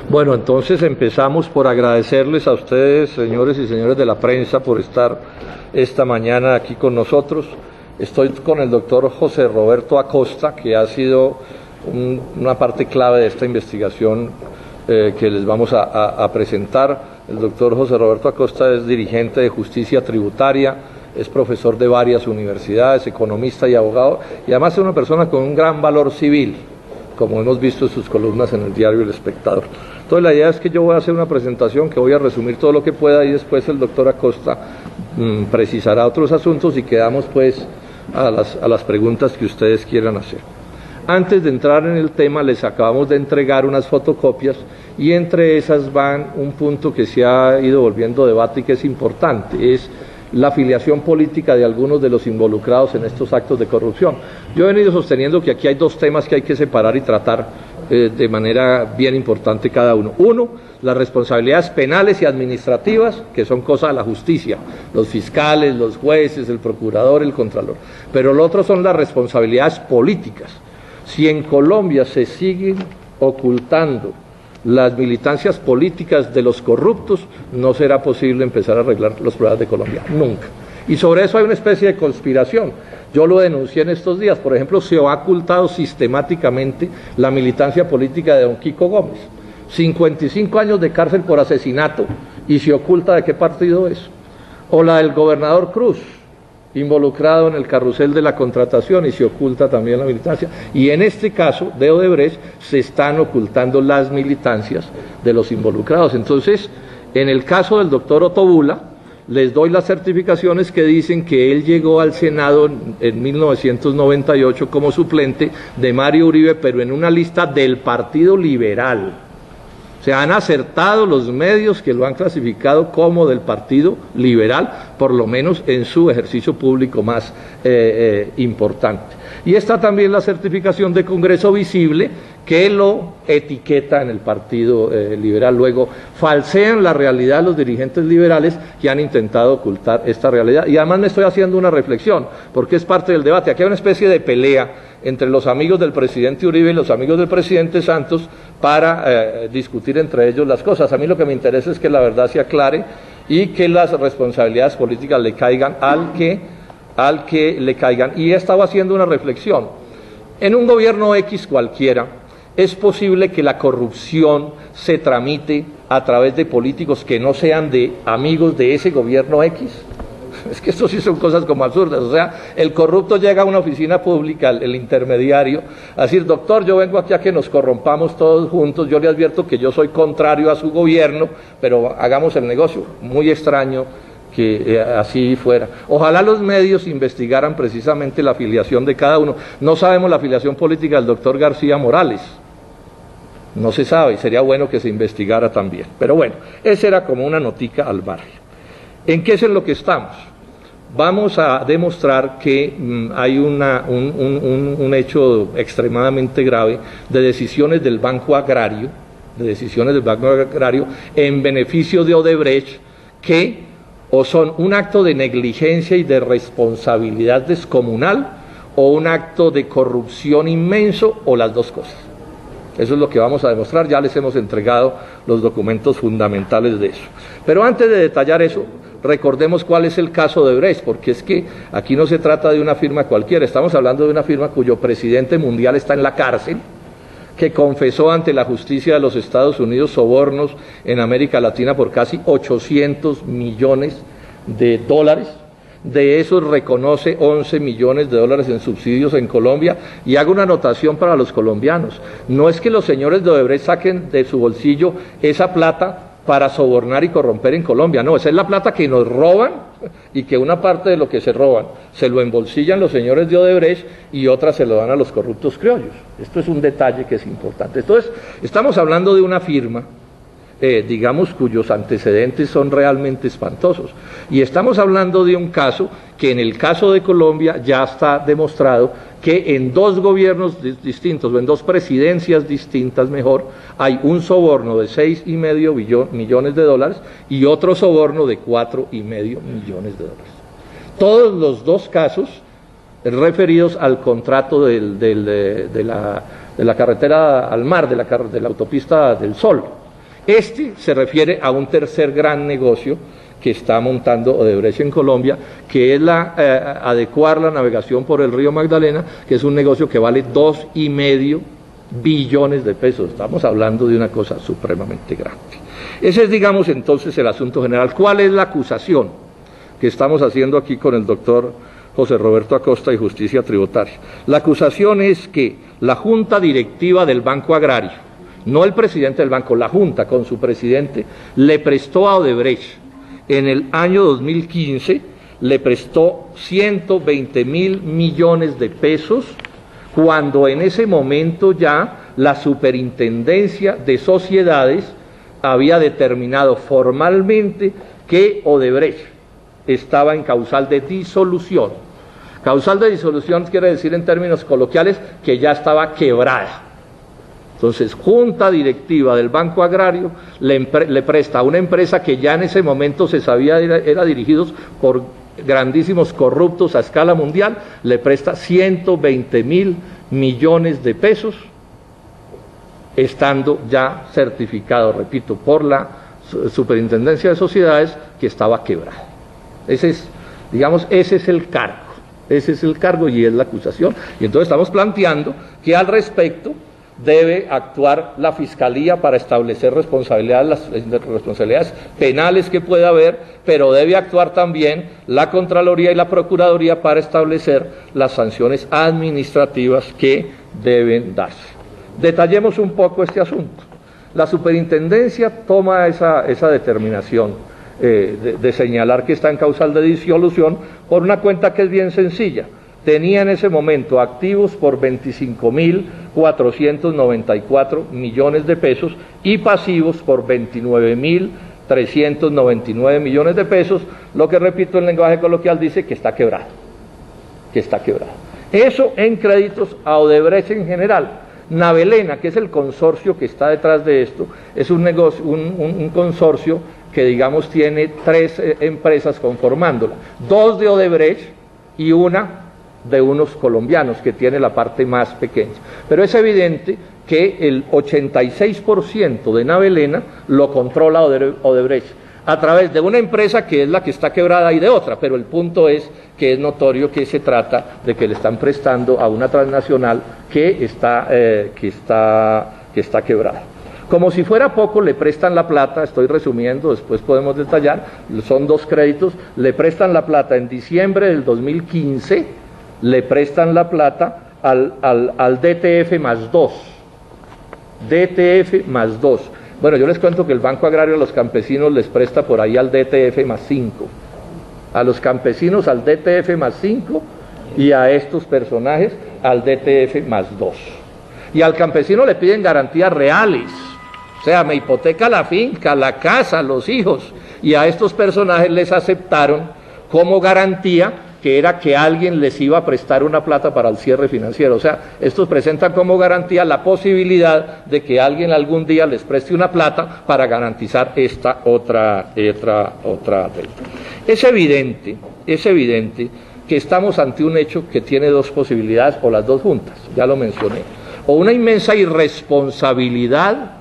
Bueno, entonces empezamos por agradecerles a ustedes, señores y señores de la prensa, por estar esta mañana aquí con nosotros. Estoy con el doctor José Roberto Acosta, que ha sido una parte clave de esta investigación que les vamos a presentar. El doctor José Roberto Acosta es dirigente de Justicia Tributaria, es profesor de varias universidades, economista y abogado, y además es una persona con un gran valor civil, como hemos visto en sus columnas en el diario El Espectador. Entonces la idea es que yo voy a hacer una presentación que voy a resumir todo lo que pueda y después el doctor Acosta precisará otros asuntos y quedamos pues a las preguntas que ustedes quieran hacer. Antes de entrar en el tema les acabamos de entregar unas fotocopias y entre esas van un punto que se ha ido volviendo debate y que es importante, es la afiliación política de algunos de los involucrados en estos actos de corrupción. Yo he venido sosteniendo que aquí hay dos temas que hay que separar y tratar de manera bien importante cada uno. Uno, las responsabilidades penales y administrativas, que son cosa de la justicia, los fiscales, los jueces, el procurador, el contralor. Pero lo otro son las responsabilidades políticas. Si en Colombia se siguen ocultando las militancias políticas de los corruptos, no será posible empezar a arreglar los problemas de Colombia, nunca. Y sobre eso hay una especie de conspiración. Yo lo denuncié en estos días. Por ejemplo, se ha ocultado sistemáticamente la militancia política de don Kiko Gómez. 55 años de cárcel por asesinato, y se oculta de qué partido es. O la del gobernador Cruz, involucrado en el carrusel de la contratación, y se oculta también la militancia. Y en este caso de Odebrecht se están ocultando las militancias de los involucrados. Entonces, en el caso del doctor Otóbula, les doy las certificaciones que dicen que él llegó al Senado en 1998 como suplente de Mario Uribe, pero en una lista del Partido Liberal. Se han acertado los medios que lo han clasificado como del Partido Liberal, por lo menos en su ejercicio público más importante. Y está también la certificación de Congreso Visible, que lo etiqueta en el Partido Liberal. Luego falsean la realidad los dirigentes liberales que han intentado ocultar esta realidad. Y además me estoy haciendo una reflexión, porque es parte del debate. Aquí hay una especie de pelea entre los amigos del presidente Uribe y los amigos del presidente Santos para discutir entre ellos las cosas. A mí lo que me interesa es que la verdad se aclare y que las responsabilidades políticas le caigan al que le caigan. Y he estado haciendo una reflexión. En un gobierno X cualquiera, es posible que la corrupción se tramite a través de políticos que no sean de amigos de ese gobierno X. Es que esto sí son cosas como absurdas. O sea, el corrupto llega a una oficina pública, el intermediario, a decir: doctor, yo vengo aquí a que nos corrompamos todos juntos, yo le advierto que yo soy contrario a su gobierno, pero hagamos el negocio. Muy extraño que así fuera. Ojalá los medios investigaran precisamente la afiliación de cada uno. No sabemos la afiliación política del doctor García Morales. No se sabe, y sería bueno que se investigara también. Pero bueno, esa era como una notica al margen. ¿En qué es en lo que estamos? Vamos a demostrar que hay un hecho extremadamente grave de decisiones del Banco Agrario, en beneficio de Odebrecht, que o son un acto de negligencia y de responsabilidad descomunal, o un acto de corrupción inmenso, o las dos cosas. Eso es lo que vamos a demostrar. Ya les hemos entregado los documentos fundamentales de eso. Pero antes de detallar eso, recordemos cuál es el caso de Odebrecht, porque es que aquí no se trata de una firma cualquiera, estamos hablando de una firma cuyo presidente mundial está en la cárcel, que confesó ante la justicia de los Estados Unidos sobornos en América Latina por casi 800 millones de dólares. De esos reconoce 11 millones de dólares en subsidios en Colombia. Y hago una anotación para los colombianos: no es que los señores de Odebrecht saquen de su bolsillo esa plata para sobornar y corromper en Colombia, no, esa es la plata que nos roban, y que una parte de lo que se roban se lo embolsillan los señores de Odebrecht y otra se lo dan a los corruptos criollos. Esto es un detalle que es importante. Entonces, estamos hablando de una firma, digamos, cuyos antecedentes son realmente espantosos, y estamos hablando de un caso que en el caso de Colombia ya está demostrado que en dos gobiernos distintos, o en dos presidencias distintas mejor, hay un soborno de 6,5 millones de dólares y otro soborno de 4,5 millones de dólares. Todos los dos casos referidos al contrato de la carretera al mar, de la autopista del Sol. Este se refiere a un tercer gran negocio que está montando Odebrecht en Colombia, que es adecuar la navegación por el río Magdalena, que es un negocio que vale 2,5 billones de pesos. Estamos hablando de una cosa supremamente grande. Ese es, digamos, entonces el asunto general. ¿Cuál es la acusación que estamos haciendo aquí con el doctor José Roberto Acosta y Justicia Tributaria? La acusación es que la Junta Directiva del Banco Agrario, no el presidente del banco, la Junta con su presidente, le prestó a Odebrecht en el año 2015, le prestó 120.000 millones de pesos, cuando en ese momento ya la Superintendencia de Sociedades había determinado formalmente que Odebrecht estaba en causal de disolución. Causal de disolución quiere decir en términos coloquiales que ya estaba quebrada. Entonces, Junta Directiva del Banco Agrario le presta a una empresa que ya en ese momento se sabía era dirigidos por grandísimos corruptos a escala mundial, le presta 120.000 millones de pesos, estando ya certificado, repito, por la Superintendencia de Sociedades, que estaba quebrada. Ese es, digamos, ese es el cargo y es la acusación. Y entonces estamos planteando que al respecto debe actuar la Fiscalía para establecer responsabilidades, las responsabilidades penales que pueda haber, pero debe actuar también la Contraloría y la Procuraduría para establecer las sanciones administrativas que deben darse. Detallemos un poco este asunto. La Superintendencia toma esa determinación de señalar que está en causal de disolución por una cuenta que es bien sencilla. Tenía en ese momento activos por 25.494 millones de pesos y pasivos por 29.399 millones de pesos, lo que, repito, en lenguaje coloquial dice que está quebrado, Eso en créditos a Odebrecht en general. Navelena, que es el consorcio que está detrás de esto, es un negocio, un consorcio que, digamos, tiene 3 empresas conformándola, 2 de Odebrecht y una de unos colombianos, que tiene la parte más pequeña. Pero es evidente que el 86% de Navelena lo controla Odebrecht, a través de una empresa que es la que está quebrada y de otra, pero el punto es que es notorio que se trata de que le están prestando a una transnacional que está quebrada. Como si fuera poco, le prestan la plata, estoy resumiendo, después podemos detallar, son 2 créditos, le prestan la plata en diciembre del 2015, le prestan la plata al DTF más 2. DTF más 2. Bueno, yo les cuento que el Banco Agrario a los campesinos les presta por ahí al DTF más 5. A los campesinos al DTF más 5 y a estos personajes al DTF más 2. Y al campesino le piden garantías reales. O sea, me hipoteca la finca, la casa, los hijos. Y a estos personajes les aceptaron como garantía que era que alguien les iba a prestar una plata para el cierre financiero. O sea, estos presentan como garantía la posibilidad de que alguien algún día les preste una plata para garantizar esta otra deuda. Es evidente que estamos ante un hecho que tiene 2 posibilidades, o las 2 juntas, ya lo mencioné, o una inmensa irresponsabilidad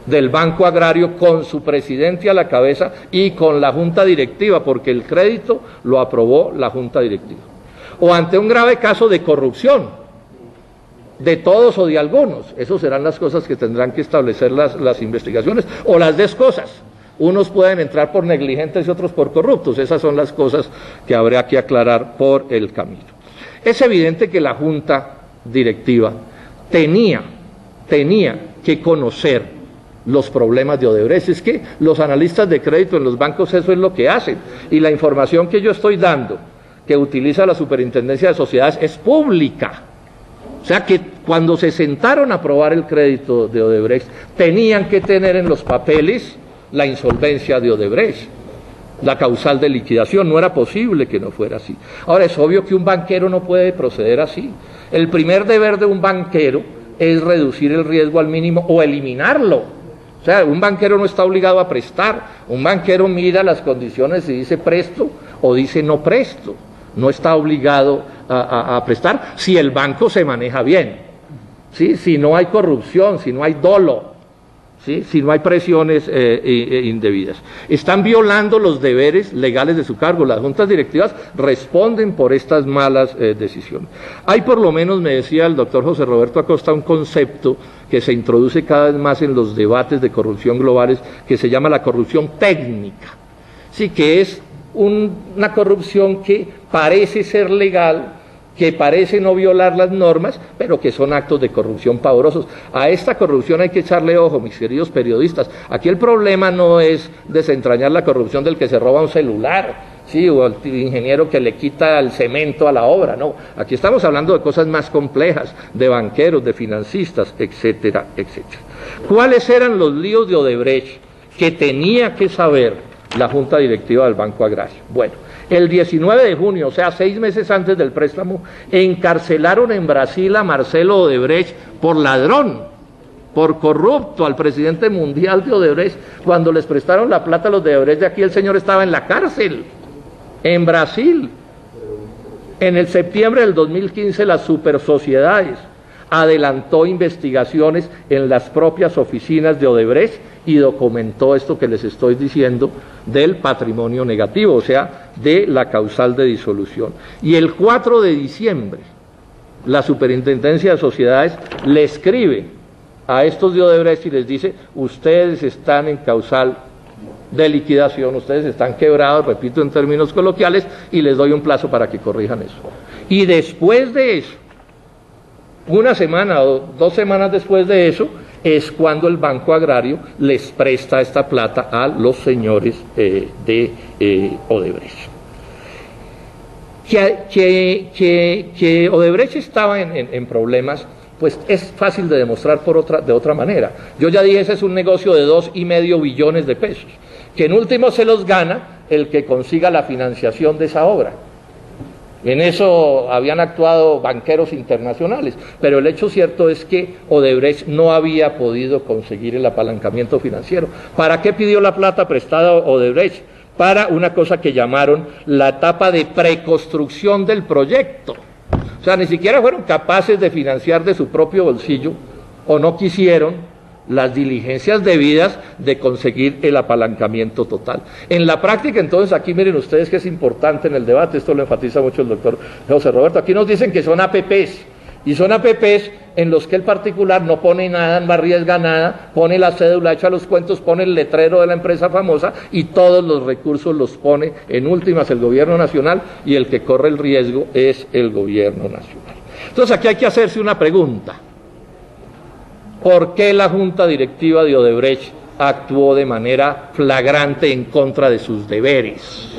del Banco Agrario con su presidente a la cabeza y con la Junta Directiva, porque el crédito lo aprobó la Junta Directiva, o ante un grave caso de corrupción, de todos o de algunos. Esas serán las cosas que tendrán que establecer las investigaciones, o las 2 cosas. Unos pueden entrar por negligentes y otros por corruptos. Esas son las cosas que habría que aclarar por el camino. Es evidente que la Junta Directiva tenía que conocer los problemas de Odebrecht. Es que los analistas de crédito en los bancos eso es lo que hacen, y la información que yo estoy dando, que utiliza la Superintendencia de Sociedades, es pública. O sea que cuando se sentaron a aprobar el crédito de Odebrecht, tenían que tener en los papeles la insolvencia de Odebrecht, la causal de liquidación. No era posible que no fuera así. Ahora, es obvio que un banquero no puede proceder así. El primer deber de un banquero es reducir el riesgo al mínimo o eliminarlo. O sea, un banquero no está obligado a prestar. Un banquero mira las condiciones y dice presto o dice no presto. No está obligado a prestar si el banco se maneja bien. ¿sí? Si no hay corrupción, si no hay dolo, ¿sí? Si no hay presiones indebidas. Están violando los deberes legales de su cargo. Las juntas directivas responden por estas malas decisiones. Hay por lo menos, me decía el doctor José Roberto Acosta, un concepto que se introduce cada vez más en los debates de corrupción globales, que se llama la corrupción técnica. Sí, que es una corrupción que parece ser legal, que parece no violar las normas, pero que son actos de corrupción pavorosos. A esta corrupción hay que echarle ojo, mis queridos periodistas. Aquí el problema no es desentrañar la corrupción del que se roba un celular, sí, o el ingeniero que le quita el cemento a la obra, no. Aquí estamos hablando de cosas más complejas, de banqueros, de financistas, etcétera, etcétera. ¿Cuáles eran los líos de Odebrecht que tenía que saber la Junta Directiva del Banco Agrario? Bueno, el 19 de junio, o sea, 6 meses antes del préstamo, encarcelaron en Brasil a Marcelo Odebrecht por ladrón, por corrupto, al presidente mundial de Odebrecht. Cuando les prestaron la plata a los de Odebrecht de aquí, el señor estaba en la cárcel, en Brasil. En el septiembre del 2015, las supersociedades adelantó investigaciones en las propias oficinas de Odebrecht y documentó esto que les estoy diciendo del patrimonio negativo, o sea, de la causal de disolución. Y el 4 de diciembre, la Superintendencia de Sociedades le escribe a estos de Odebrecht y les dice: ustedes están en causal de liquidación, ustedes están quebrados, repito en términos coloquiales, y les doy un plazo para que corrijan eso. Y después de eso, una semana o 2 semanas después de eso, es cuando el Banco Agrario les presta esta plata a los señores de Odebrecht. Que Odebrecht estaba en problemas, pues es fácil de demostrar de otra manera. Yo ya dije, ese es un negocio de 2,5 billones de pesos, que en último se los gana el que consiga la financiación de esa obra. En eso habían actuado banqueros internacionales, pero el hecho cierto es que Odebrecht no había podido conseguir el apalancamiento financiero. ¿Para qué pidió la plata prestada Odebrecht? Para una cosa que llamaron la etapa de preconstrucción del proyecto. O sea, ni siquiera fueron capaces de financiar de su propio bolsillo, o no quisieron las diligencias debidas de conseguir el apalancamiento total. En la práctica, entonces, aquí miren ustedes que es importante en el debate, esto lo enfatiza mucho el doctor José Roberto, aquí nos dicen que son APPs, y son APPs en los que el particular no pone nada, no arriesga nada, pone la cédula, echa los cuentos, pone el letrero de la empresa famosa, y todos los recursos los pone en últimas el gobierno nacional, y el que corre el riesgo es el gobierno nacional. Entonces aquí hay que hacerse una pregunta: ¿por qué la Junta Directiva de Odebrecht actuó de manera flagrante en contra de sus deberes?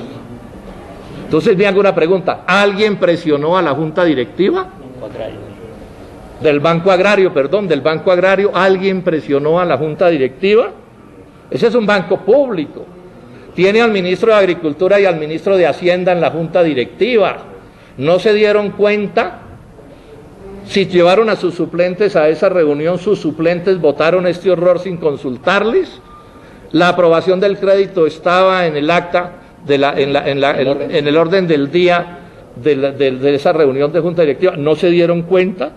Entonces me hago una pregunta: ¿alguien presionó a la Junta Directiva? Del Banco Agrario, ¿alguien presionó a la Junta Directiva? Ese es un banco público. Tiene al ministro de Agricultura y al ministro de Hacienda en la Junta Directiva. ¿No se dieron cuenta? Si llevaron a sus suplentes a esa reunión, sus suplentes votaron este horror sin consultarles. La aprobación del crédito estaba en el acta, en el orden del día de esa reunión de Junta Directiva. ¿No se dieron cuenta?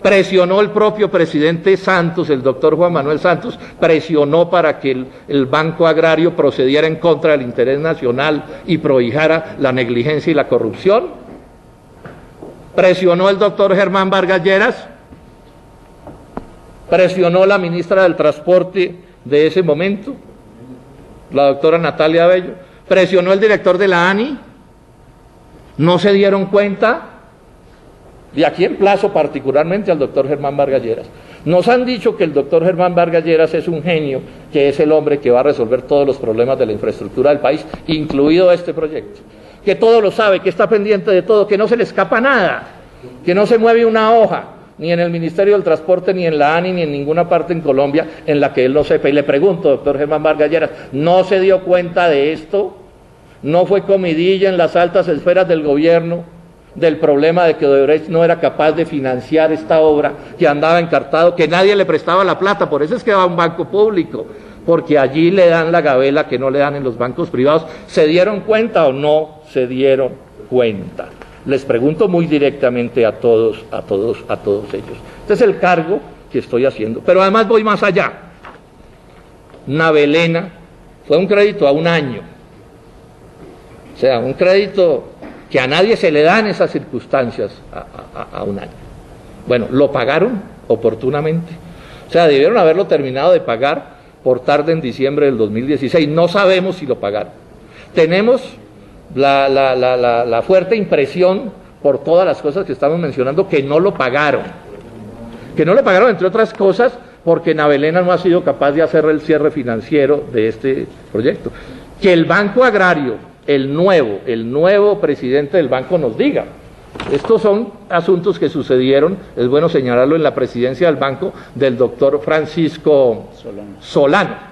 Presionó el propio presidente Santos, el doctor Juan Manuel Santos, presionó para que el Banco Agrario procediera en contra del interés nacional y prohijara la negligencia y la corrupción. Presionó el doctor Germán Vargas Lleras, presionó la ministra del Transporte de ese momento, la doctora Natalia Bello, presionó el director de la ANI. ¿No se dieron cuenta? Y aquí emplazo particularmente al doctor Germán Vargas Lleras. Nos han dicho que el doctor Germán Vargas Lleras es un genio, que es el hombre que va a resolver todos los problemas de la infraestructura del país, incluido este proyecto, que todo lo sabe, que está pendiente de todo, que no se le escapa nada, que no se mueve una hoja, ni en el Ministerio del Transporte, ni en la ANI, ni en ninguna parte en Colombia en la que él no sepa. Y le pregunto, doctor Germán Vargas Lleras, ¿no se dio cuenta de esto? ¿No fue comidilla en las altas esferas del gobierno del problema de que Odebrecht no era capaz de financiar esta obra, que andaba encartado, que nadie le prestaba la plata? Por eso es que va a un banco público, porque allí le dan la gabela que no le dan en los bancos privados. ¿Se dieron cuenta o no se dieron cuenta? Les pregunto muy directamente a todos ellos. Este es el cargo que estoy haciendo. Pero además voy más allá. Navelena fue un crédito a un año. O sea, un crédito que a nadie se le da en esas circunstancias a un año. Bueno, lo pagaron oportunamente. O sea, debieron haberlo terminado de pagar por tarde en diciembre del 2016. No sabemos si lo pagaron. Tenemos la fuerte impresión, por todas las cosas que estamos mencionando, que no lo pagaron. Que no lo pagaron, entre otras cosas, porque Navelena no ha sido capaz de hacer el cierre financiero de este proyecto. Que el Banco Agrario, el nuevo presidente del banco nos diga. Estos son asuntos que sucedieron, es bueno señalarlo, en la presidencia del banco del doctor Francisco Solano.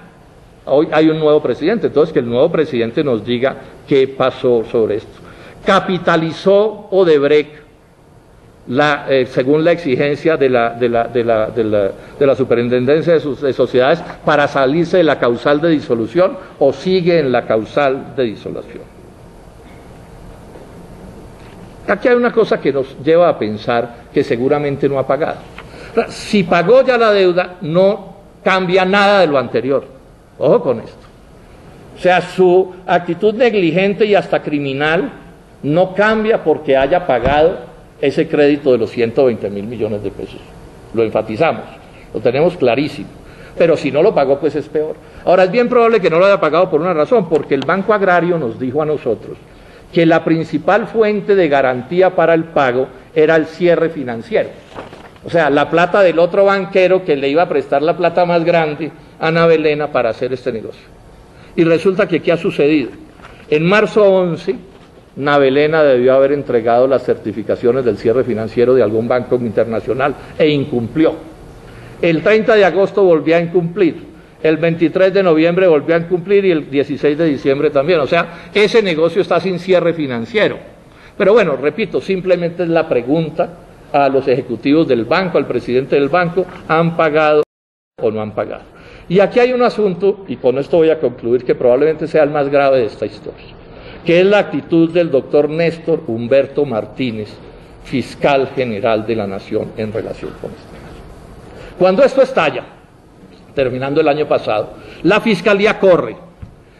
Hoy hay un nuevo presidente, entonces que el nuevo presidente nos diga qué pasó sobre esto. Capitalizó Odebrecht, según la exigencia de la Superintendencia de Sociedades, para salirse de la causal de disolución, o sigue en la causal de disolución. Aquí hay una cosa que nos lleva a pensar que seguramente no ha pagado. Si pagó ya la deuda, no cambia nada de lo anterior. Ojo con esto. O sea, su actitud negligente y hasta criminal no cambia porque haya pagado ese crédito de los 120.000 millones de pesos. Lo enfatizamos, lo tenemos clarísimo. Pero si no lo pagó, pues es peor. Ahora, es bien probable que no lo haya pagado por una razón, porque el Banco Agrario nos dijo a nosotros que la principal fuente de garantía para el pago era el cierre financiero. O sea, la plata del otro banquero que le iba a prestar la plata más grande a Navelena para hacer este negocio. Y resulta que ¿qué ha sucedido? En marzo 11, Navelena debió haber entregado las certificaciones del cierre financiero de algún banco internacional e incumplió. El 30 de agosto volvió a incumplir. El 23 de noviembre volvió a incumplir y el 16 de diciembre también. O sea, ese negocio está sin cierre financiero. Pero bueno, repito, simplemente es la pregunta a los ejecutivos del banco, al presidente del banco: ¿han pagado o no han pagado? Y aquí hay un asunto, y con esto voy a concluir, que probablemente sea el más grave de esta historia, que es la actitud del doctor Néstor Humberto Martínez, fiscal general de la Nación, en relación con este caso. Cuando esto estalla, terminando el año pasado, la Fiscalía corre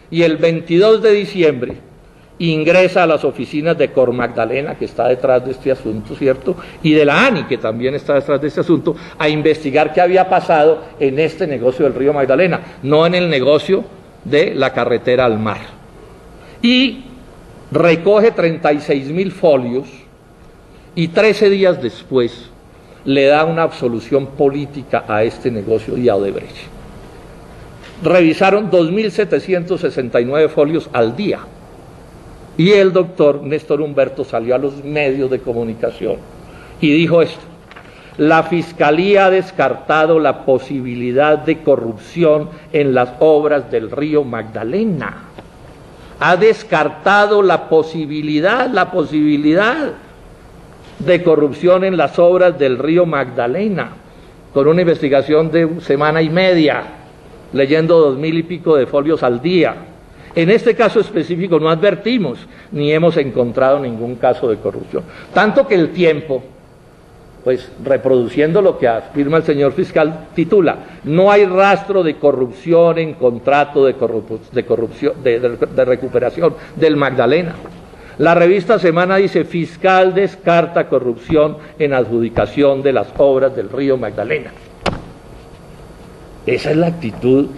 y el 22 de diciembre ingresa a las oficinas de Cor Magdalena, que está detrás de este asunto, ¿cierto?, y de la ANI, que también está detrás de este asunto, a investigar qué había pasado en este negocio del río Magdalena, no en el negocio de la carretera al mar. Y recoge 36.000 folios y 13 días después le da una absolución política a este negocio y a Odebrecht. Revisaron 2.769 folios al día. Y el doctor Néstor Humberto salió a los medios de comunicación y dijo esto: la Fiscalía ha descartado la posibilidad de corrupción en las obras del río Magdalena. Ha descartado la posibilidad de corrupción en las obras del río Magdalena, con una investigación de semana y media, leyendo 2.000 y pico de folios al día. En este caso específico no advertimos, ni hemos encontrado ningún caso de corrupción. Tanto que El Tiempo, pues reproduciendo lo que afirma el señor fiscal, titula: no hay rastro de corrupción en contrato de recuperación del Magdalena. La revista Semana dice: fiscal descarta corrupción en adjudicación de las obras del río Magdalena. Esa es la actitud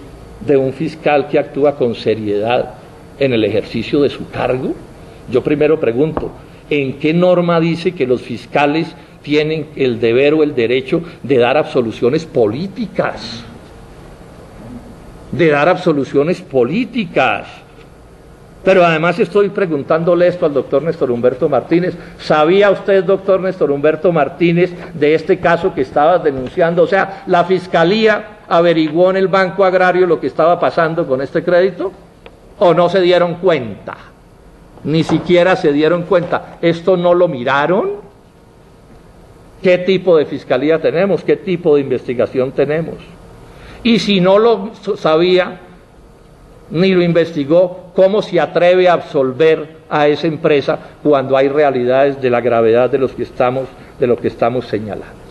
de un fiscal que actúa con seriedad en el ejercicio de su cargo. Yo primero pregunto: ¿en qué norma dice que los fiscales tienen el deber o el derecho de dar absoluciones políticas? De dar absoluciones políticas. Pero además estoy preguntándole esto al doctor Néstor Humberto Martínez: ¿sabía usted, doctor Néstor Humberto Martínez, de este caso que estaba denunciando? O sea, ¿la Fiscalía averiguó en el Banco Agrario lo que estaba pasando con este crédito? ¿O no se dieron cuenta? Ni siquiera se dieron cuenta. ¿Esto no lo miraron? ¿Qué tipo de fiscalía tenemos? ¿Qué tipo de investigación tenemos? Y si no lo sabía, ni lo investigó, cómo se atreve a absolver a esa empresa cuando hay realidades de la gravedad de lo que estamos señalando.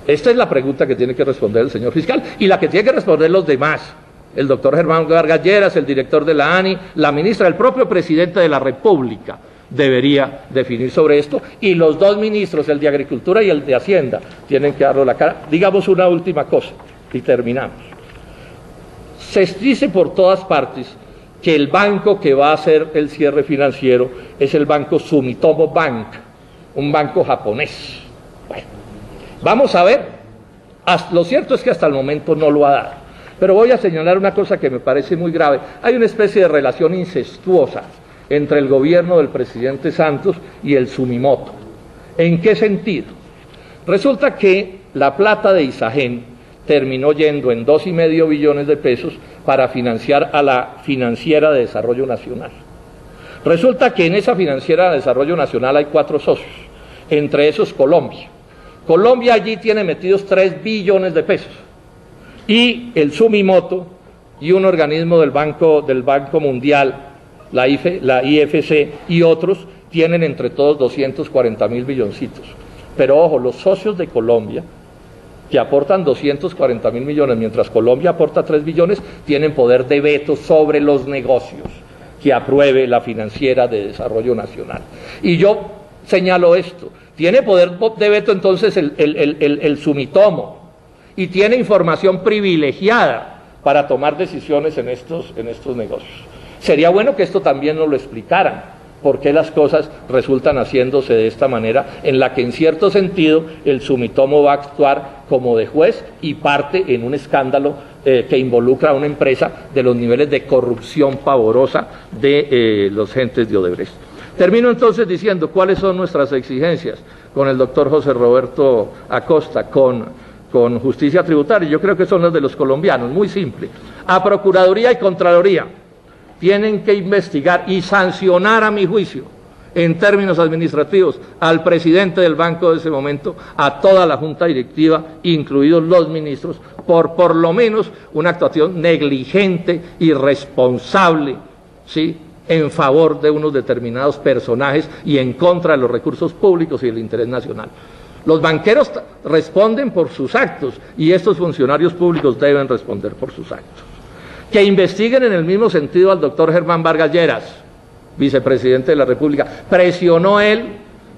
Esta es la pregunta que tiene que responder el señor fiscal y la que tiene que responder los demás. El doctor Germán Vargas Lleras, el director de la ANI, la ministra, el propio presidente de la República debería definir sobre esto, y los dos ministros, el de Agricultura y el de Hacienda, tienen que darlo la cara. Digamos una última cosa y terminamos. Se dice por todas partes que el banco que va a hacer el cierre financiero es el banco Sumitomo Bank, un banco japonés. Bueno, vamos a ver. Lo cierto es que hasta el momento no lo ha dado. Pero voy a señalar una cosa que me parece muy grave. Hay una especie de relación incestuosa entre el gobierno del presidente Santos y el Sumitomo. ¿En qué sentido? Resulta que la plata de Isagen terminó yendo en 2,5 billones de pesos para financiar a la Financiera de Desarrollo Nacional. Resulta que en esa Financiera de Desarrollo Nacional hay 4 socios, entre esos Colombia. Colombia allí tiene metidos 3 billones de pesos. Y el Sumitomo y un organismo del Banco Mundial, la IFC y otros, tienen entre todos 240.000 milloncitos. Pero ojo, los socios de Colombia, que aportan 240.000 millones, mientras Colombia aporta 3 billones, tienen poder de veto sobre los negocios que apruebe la Financiera de Desarrollo Nacional. Y yo señalo esto, tiene poder de veto entonces el Sumitomo, y tiene información privilegiada para tomar decisiones en estos negocios. Sería bueno que esto también nos lo explicaran, por qué las cosas resultan haciéndose de esta manera, en la que en cierto sentido el Sumitomo va a actuar como de juez y parte en un escándalo que involucra a una empresa de los niveles de corrupción pavorosa de los gentes de Odebrecht. Termino entonces diciendo cuáles son nuestras exigencias con el doctor José Roberto Acosta, con justicia tributaria. Yo creo que son las de los colombianos, muy simple. A Procuraduría y Contraloría tienen que investigar y sancionar, a mi juicio, en términos administrativos, al presidente del banco de ese momento, a toda la junta directiva, incluidos los ministros, por lo menos una actuación negligente, irresponsable, ¿sí?, en favor de unos determinados personajes y en contra de los recursos públicos y del interés nacional. Los banqueros responden por sus actos y estos funcionarios públicos deben responder por sus actos. Que investiguen en el mismo sentido al doctor Germán Vargas Lleras, vicepresidente de la República. Presionó él,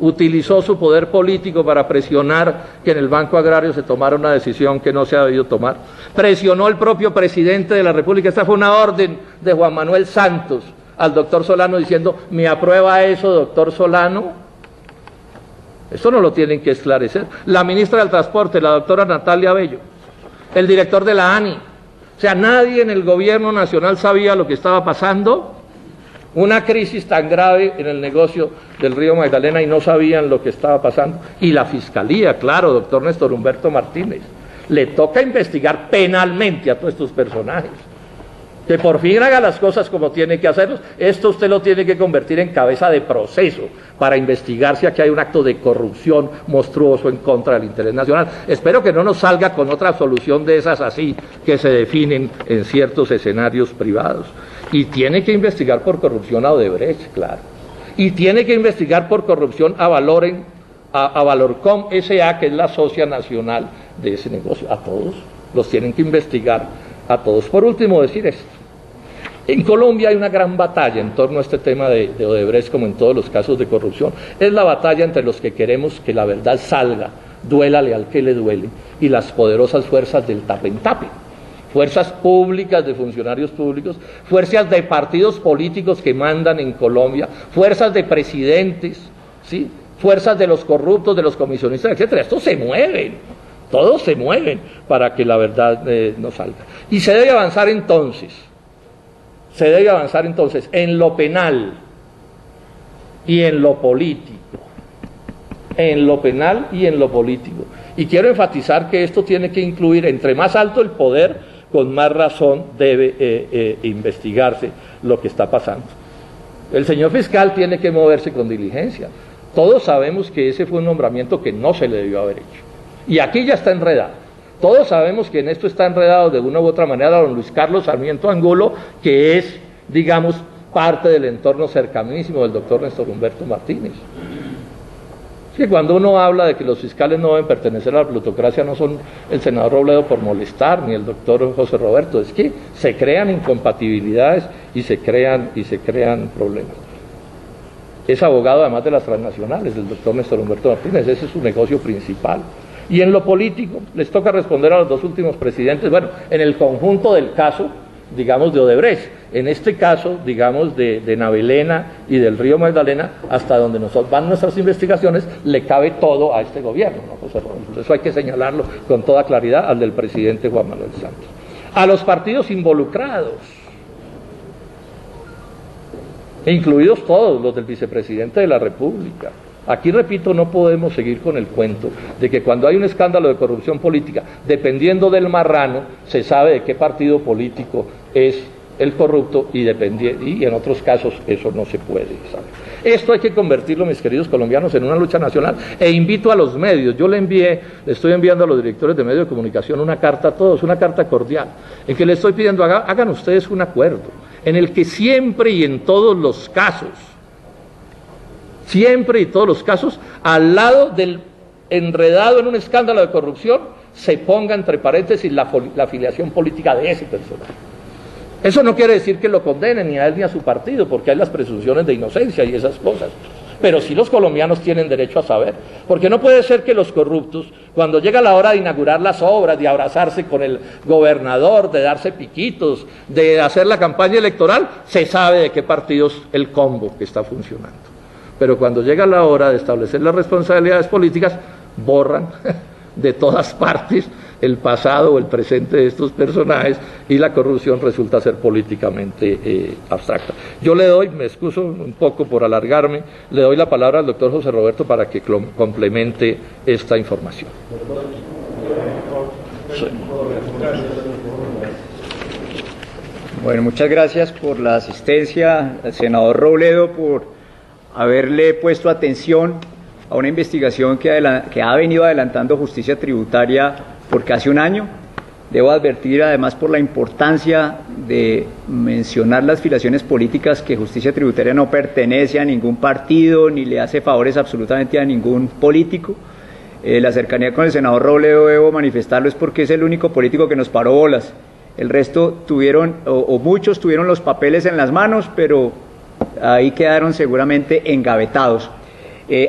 utilizó su poder político para presionar que en el Banco Agrario se tomara una decisión que no se ha debido tomar. Presionó el propio presidente de la República. Esta fue una orden de Juan Manuel Santos al doctor Solano diciendo: ¿me aprueba eso, doctor Solano? Esto no lo tienen que esclarecer. La ministra del Transporte, la doctora Natalia Bello, el director de la ANI. O sea, nadie en el gobierno nacional sabía lo que estaba pasando. Una crisis tan grave en el negocio del río Magdalena y no sabían lo que estaba pasando. Y la Fiscalía, claro, doctor Néstor Humberto Martínez, le toca investigar penalmente a todos estos personajes. Que por fin haga las cosas como tiene que hacerlos. Esto usted lo tiene que convertir en cabeza de proceso para investigar si aquí hay un acto de corrupción monstruoso en contra del interés nacional. Espero que no nos salga con otra solución de esas así que se definen en ciertos escenarios privados. Y tiene que investigar por corrupción a Odebrecht, claro. Y tiene que investigar por corrupción a Valorcom S.A., que es la socia nacional de ese negocio. A todos los tienen que investigar, a todos. Por último, decir esto. En Colombia hay una gran batalla en torno a este tema de Odebrecht, como en todos los casos de corrupción. Es la batalla entre los que queremos que la verdad salga, duélale al que le duele, y las poderosas fuerzas del tape-en-tape. Fuerzas públicas de funcionarios públicos, fuerzas de partidos políticos que mandan en Colombia, fuerzas de presidentes, ¿sí?, fuerzas de los corruptos, de los comisionistas, etcétera. Estos se mueven, todos se mueven para que la verdad no salga. Y se debe avanzar entonces en lo penal y en lo político. En lo penal y en lo político. Y quiero enfatizar que esto tiene que incluir, entre más alto el poder, con más razón debe investigarse lo que está pasando. El señor fiscal tiene que moverse con diligencia. Todos sabemos que ese fue un nombramiento que no se le debió haber hecho. Y aquí ya está enredado. Todos sabemos que en esto está enredado de una u otra manera don Luis Carlos Sarmiento Angulo, que es, digamos, parte del entorno cercanísimo del doctor Néstor Humberto Martínez. Es que cuando uno habla de que los fiscales no deben pertenecer a la plutocracia, no son el senador Robledo por molestar, ni el doctor José Roberto, es que se crean incompatibilidades y se crean problemas. Es abogado además de las transnacionales, del doctor Néstor Humberto Martínez, ese es su negocio principal. Y en lo político, les toca responder a los dos últimos presidentes, bueno, en el conjunto del caso, digamos, de Odebrecht, en este caso, digamos, de Navelena y del río Magdalena, hasta donde van nuestras investigaciones, le cabe todo a este gobierno, ¿no, José Roberto? Eso hay que señalarlo con toda claridad al del presidente Juan Manuel Santos. A los partidos involucrados, incluidos todos los del vicepresidente de la República. Aquí, repito, no podemos seguir con el cuento de que cuando hay un escándalo de corrupción política, dependiendo del marrano, se sabe de qué partido político es el corrupto y en otros casos eso no se puede saber. Esto hay que convertirlo, mis queridos colombianos, en una lucha nacional, e invito a los medios. Yo le estoy enviando a los directores de medios de comunicación una carta a todos, una carta cordial, en que le estoy pidiendo, hagan ustedes un acuerdo, en el que siempre y en todos los casos, al lado del enredado en un escándalo de corrupción, se ponga entre paréntesis la afiliación política de ese personaje. Eso no quiere decir que lo condenen ni a él ni a su partido, porque hay las presunciones de inocencia y esas cosas. Pero sí los colombianos tienen derecho a saber, porque no puede ser que los corruptos, cuando llega la hora de inaugurar las obras, de abrazarse con el gobernador, de darse piquitos, de hacer la campaña electoral, se sabe de qué partidos el combo que está funcionando. Pero cuando llega la hora de establecer las responsabilidades políticas, borran de todas partes el pasado o el presente de estos personajes y la corrupción resulta ser políticamente abstracta. Yo le doy, me excuso un poco por alargarme, le doy la palabra al doctor José Roberto para que complemente esta información. Sí. Bueno, muchas gracias por la asistencia al senador Robledo, por haberle puesto atención a una investigación que ha venido adelantando Justicia Tributaria por casi un año. Debo advertir además por la importancia de mencionar las filiaciones políticas que Justicia Tributaria no pertenece a ningún partido ni le hace favores absolutamente a ningún político. La cercanía con el senador Robledo, debo manifestarlo, es porque es el único político que nos paró bolas. El resto tuvieron, o muchos tuvieron los papeles en las manos, pero ahí quedaron seguramente engavetados.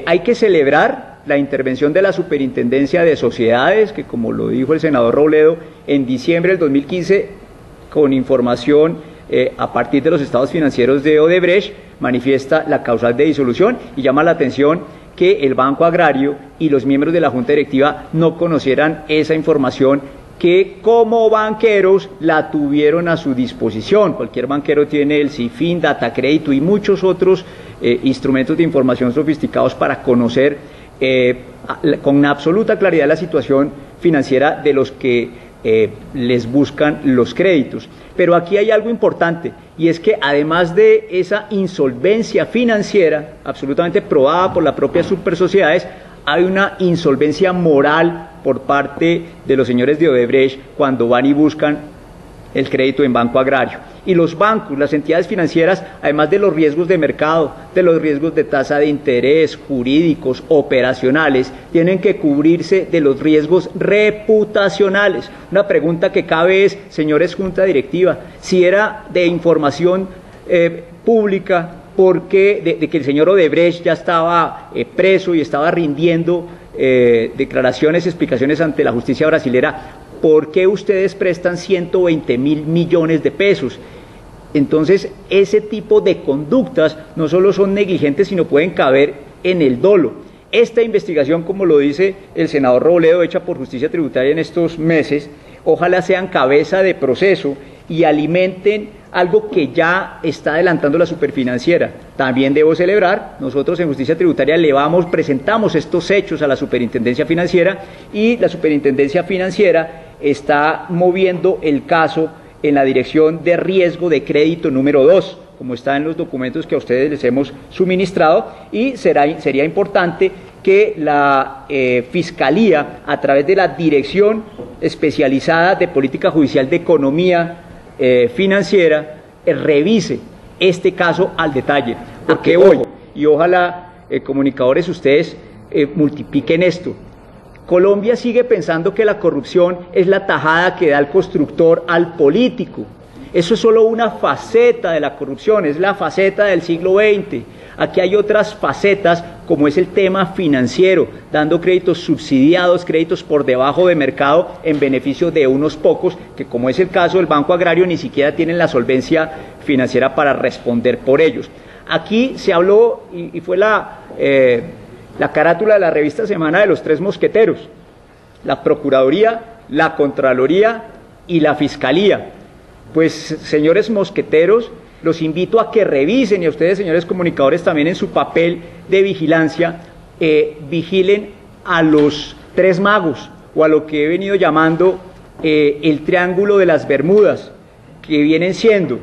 Hay que celebrar la intervención de la Superintendencia de Sociedades, que como lo dijo el senador Robledo, en diciembre del 2015, con información a partir de los estados financieros de Odebrecht, manifiesta la causal de disolución y llama la atención que el Banco Agrario y los miembros de la Junta Directiva no conocieran esa información, que como banqueros la tuvieron a su disposición. Cualquier banquero tiene el CIFIN, Datacrédito y muchos otros instrumentos de información sofisticados para conocer con absoluta claridad la situación financiera de los que les buscan los créditos. Pero aquí hay algo importante, y es que además de esa insolvencia financiera absolutamente probada por la propia Supersociedades, hay una insolvencia moral por parte de los señores de Odebrecht cuando van y buscan el crédito en Banco Agrario. Y los bancos, las entidades financieras, además de los riesgos de mercado, de los riesgos de tasa de interés, jurídicos, operacionales, tienen que cubrirse de los riesgos reputacionales. Una pregunta que cabe es, señores Junta Directiva, si era de información pública, ¿por qué de que el señor Odebrecht ya estaba preso y estaba rindiendo declaraciones, explicaciones ante la justicia brasilera? ¿Por qué ustedes prestan 120.000 millones de pesos? Entonces, ese tipo de conductas no solo son negligentes, sino pueden caber en el dolo. Esta investigación, como lo dice el senador Robledo, hecha por Justicia Tributaria en estos meses, ojalá sean cabeza de proceso y alimenten algo que ya está adelantando la Superfinanciera. También debo celebrar, nosotros en Justicia Tributaria presentamos estos hechos a la Superintendencia Financiera, y la Superintendencia Financiera está moviendo el caso en la Dirección de Riesgo de Crédito número 2, como está en los documentos que a ustedes les hemos suministrado, y sería importante que la Fiscalía, a través de la Dirección Especializada de Política Judicial de Economía Financiera, revise este caso al detalle. Porque hoy, y ojalá comunicadores ustedes multipliquen esto, Colombia sigue pensando que la corrupción es la tajada que da el constructor al político. Eso es solo una faceta de la corrupción, es la faceta del siglo XX. Aquí hay otras facetas, como es el tema financiero, dando créditos subsidiados, créditos por debajo de mercado en beneficio de unos pocos, que como es el caso del Banco Agrario, ni siquiera tienen la solvencia financiera para responder por ellos. Aquí se habló, y fue la carátula de la revista Semana, de los tres mosqueteros: la Procuraduría, la Contraloría y la Fiscalía. Pues, señores mosqueteros, los invito a que revisen, y a ustedes, señores comunicadores, también en su papel de vigilancia, vigilen a los tres magos, o a lo que he venido llamando el Triángulo de las Bermudas, que vienen siendo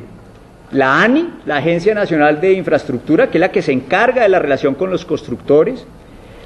la ANI, la Agencia Nacional de Infraestructura, que es la que se encarga de la relación con los constructores,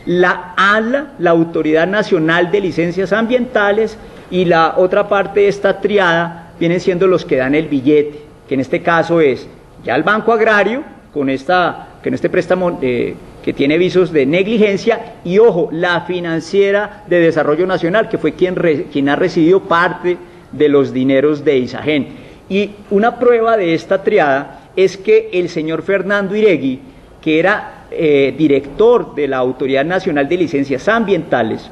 la ANLA, la Autoridad Nacional de Licencias Ambientales, y la otra parte de esta triada vienen siendo los que dan el billete, que en este caso es ya el Banco Agrario, con este préstamo que tiene visos de negligencia, y ojo, la Financiera de Desarrollo Nacional, que fue quien ha recibido parte de los dineros de Isagen. Y una prueba de esta triada es que el señor Fernando Iregui, que era director de la Autoridad Nacional de Licencias Ambientales,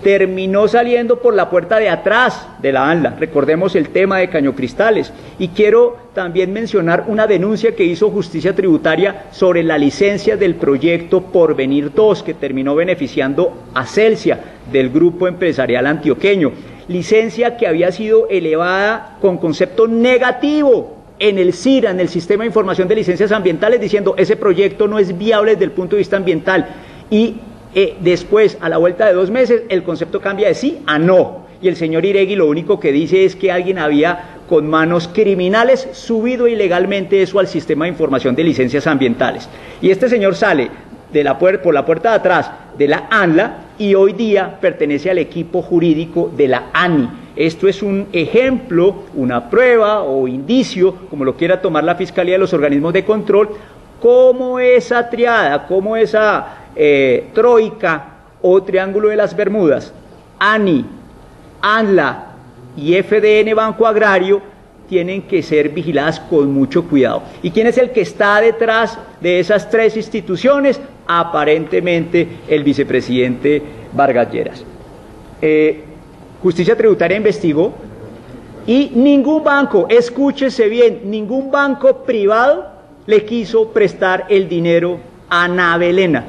terminó saliendo por la puerta de atrás de la ANLA. Recordemos el tema de Cañocristales. Y quiero también mencionar una denuncia que hizo Justicia Tributaria sobre la licencia del proyecto Porvenir 2, que terminó beneficiando a Celsia, del grupo empresarial antioqueño. Licencia que había sido elevada con concepto negativo en el SIRA, en el Sistema de Información de Licencias Ambientales, diciendo ese proyecto no es viable desde el punto de vista ambiental. Y después, a la vuelta de 2 meses, el concepto cambia de sí a no. Y el señor Iregui lo único que dice es que alguien había, con manos criminales, subido ilegalmente eso al Sistema de Información de Licencias Ambientales. Y este señor sale por la puerta de atrás de la ANLA y hoy día pertenece al equipo jurídico de la ANI. Esto es un ejemplo, una prueba o indicio, como lo quiera tomar la Fiscalía de los organismos de control, cómo esa triada, cómo esa troika o Triángulo de las Bermudas, ANI, ANLA y FDN Banco Agrario, tienen que ser vigiladas con mucho cuidado. ¿Y quién es el que está detrás de esas 3 instituciones? Aparentemente el vicepresidente Vargas Lleras. Justicia Tributaria investigó y ningún banco, escúchese bien, ningún banco privado le quiso prestar el dinero a Ana Belena.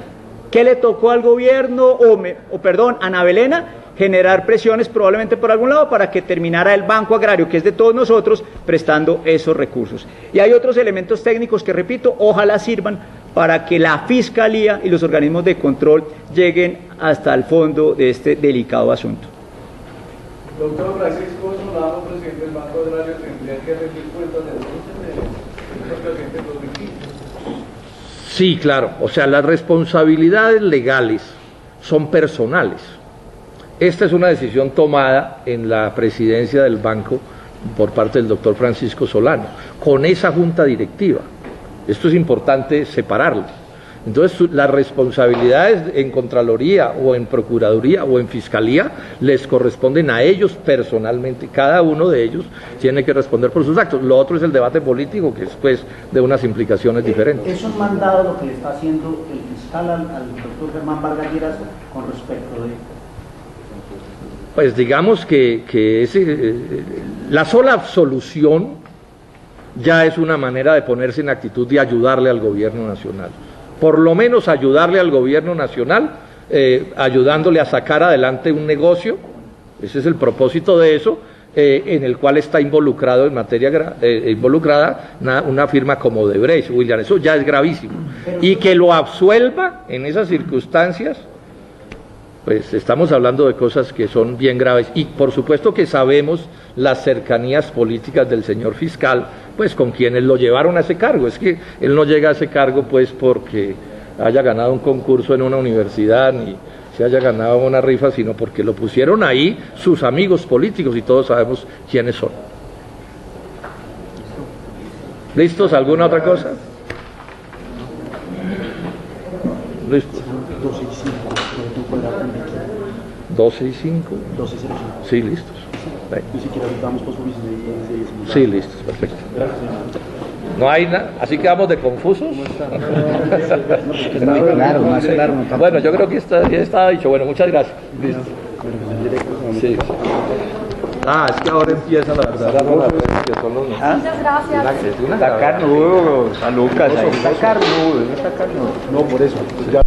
¿Qué le tocó al gobierno, a Ana Belena? Generar presiones probablemente por algún lado para que terminara el Banco Agrario, que es de todos nosotros, prestando esos recursos. Y hay otros elementos técnicos que, repito, ojalá sirvan para que la Fiscalía y los organismos de control lleguen hasta el fondo de este delicado asunto. Doctor Francisco Solano, presidente del Banco Agrario, tendría que rendir cuentas del presidente del 2015. Sí, claro. O sea, las responsabilidades legales son personales. Esta es una decisión tomada en la presidencia del banco por parte del doctor Francisco Solano, con esa junta directiva. Esto es importante separarlo. Entonces, las responsabilidades en Contraloría o en Procuraduría o en Fiscalía les corresponden a ellos personalmente. Cada uno de ellos tiene que responder por sus actos. Lo otro es el debate político, que es pues de unas implicaciones diferentes. ¿Eso es mandado lo que le está haciendo el fiscal al doctor Germán Vargas Lleras con respecto de...? Pues digamos que la sola absolución ya es una manera de ponerse en actitud de ayudarle al gobierno nacional. Por lo menos ayudarle al gobierno nacional, ayudándole a sacar adelante un negocio, ese es el propósito de eso, en el cual está involucrado en materia involucrada una firma como Odebrecht, William, eso ya es gravísimo. Y que lo absuelva en esas circunstancias, pues estamos hablando de cosas que son bien graves. Y por supuesto que sabemos las cercanías políticas del señor fiscal, pues con quienes lo llevaron a ese cargo. Es que él no llega a ese cargo pues porque haya ganado un concurso en una universidad, ni se haya ganado una rifa, sino porque lo pusieron ahí sus amigos políticos y todos sabemos quiénes son. ¿Listos? ¿Alguna otra cosa? ¿Listo? 12 y 5. 12 y 05. Sí, listos. Y si quieres, damos por su visita de 10 minutos. Sí, listos, perfecto. No hay nada, así que vamos de confusos. Bueno, yo creo que ya está dicho. Bueno, muchas gracias. Listo. Sí. Ah, es que ahora empieza la verdadera ronda de prensa, que son los... Muchas gracias. Está carnudo, a Lucas ahí. Está carnudo, no está carnudo. No, por eso. Ya.